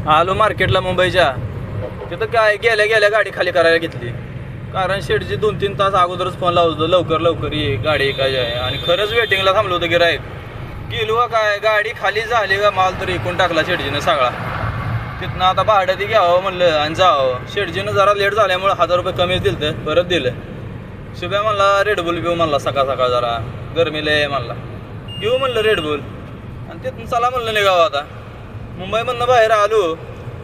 आलो मार्केटला मुंबईच्या. तिथं काय गेल्या गेल्या गाडी खाली करायला घेतली, कारण शेटची 2-3 तास अगोदरच फोन लावत होतं, लवकर लवकर ये गाडी काय आहे. आणि खरंच वेटिंगला थांबलो होतं गिराईक. गेलो काय गाडी खाली झाली का, माल तर इकून टाकला शेटजीनं सगळा. तिथनं आता भाडं ती घ्यावं म्हणलं आणि जावं. शेटजीनं जरा लेट झाल्यामुळे 1000 रुपये कमीच दिलं तर परत दिलं. शुभ्या म्हणला रेडबुल घेऊ म्हणला, सकाळ सकाळ जरा गरमीले म्हणला, घेऊ म्हणलं रेडबुल. आणि तिथून चला म्हणलं निघावं. आता मुंबईमधनं बाहेर आलो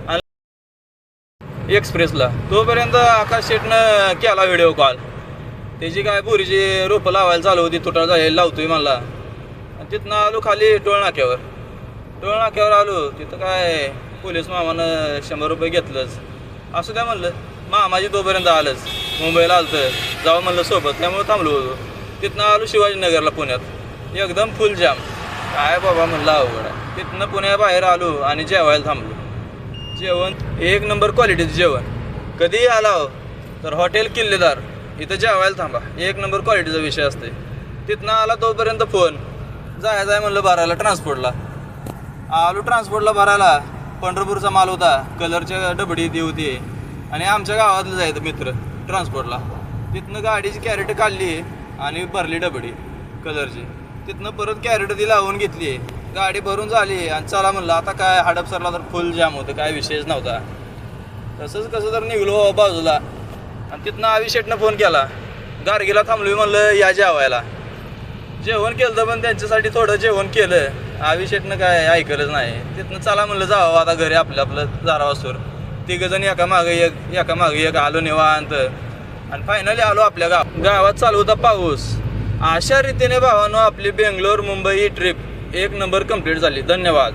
आणि एक्सप्रेसला. तोपर्यंत आकाश शेटनं केला व्हिडिओ कॉल. त्याची काय बोरीची रोपं लावायला चालू होती, तुटाळ झालेली लावतोय म्हणला. आणि तिथनं आलो खाली टोळनाक्यावर आलो. तिथं काय पोलीस मामानं 100 रुपये घेतलंच. असं द्या म्हणलं, मामाजी तोपर्यंत आलंच. मुंबईला आलं तर जावं म्हणलं सोबत, त्यामुळे थांबलो होतो. तिथनं आलो शिवाजीनगरला पुण्यात, एकदम फुल जाम. काय बाबा म्हणलं अवघड आहे. तिथनं पुण्याबाहेर आलो आणि जेवायला थांबलो. जेवण 1 नंबर क्वालिटीचं जेवण. कधीही आला हो तर हॉटेल किल्लेदार, इथं जेवायला थांबा, 1 नंबर क्वालिटीचा विषय असते. तिथनं आला तोपर्यंत फोन जायचं आहे म्हणलं भरायला ट्रान्सपोर्टला. आलो ट्रान्सपोर्टला भरायला. पंढरपूरचा माल होता, कलरच्या डबडी ती होती आणि आमच्या गावातलं जायचं मित्र ट्रान्सपोर्टला. तिथनं गाडीची कॅरेट काढली आणि भरली डबडी कलरची. तिथनं परत कॅरेट ती लावून घेतली, गाडी भरून झाली आणि चला म्हणलं. आता काय हडपसरला तर फुल जाम होतं, काय विषयच नव्हता. तसंच कसं तर निघलो बाजूला. आणि तिथनं आविशेटनं फोन केला, गारगीला थांबलो म्हणलं या जेवायला. जेवण केलं तर पण त्यांच्यासाठी थोडं जेवण केलं. आविशेटनं काय ऐकलंच नाही. तिथनं चला म्हणलं जावं आता घरी आपलं दारावासूर. 3 जण एका मागे एक आलो निवांत. आणि फायनली आलो आपल्या गावात. चालू होता पाऊस. अशा रीतीने भावानं आपली Bangalore Mumbai trip 1 number complete झाली. धन्यवाद.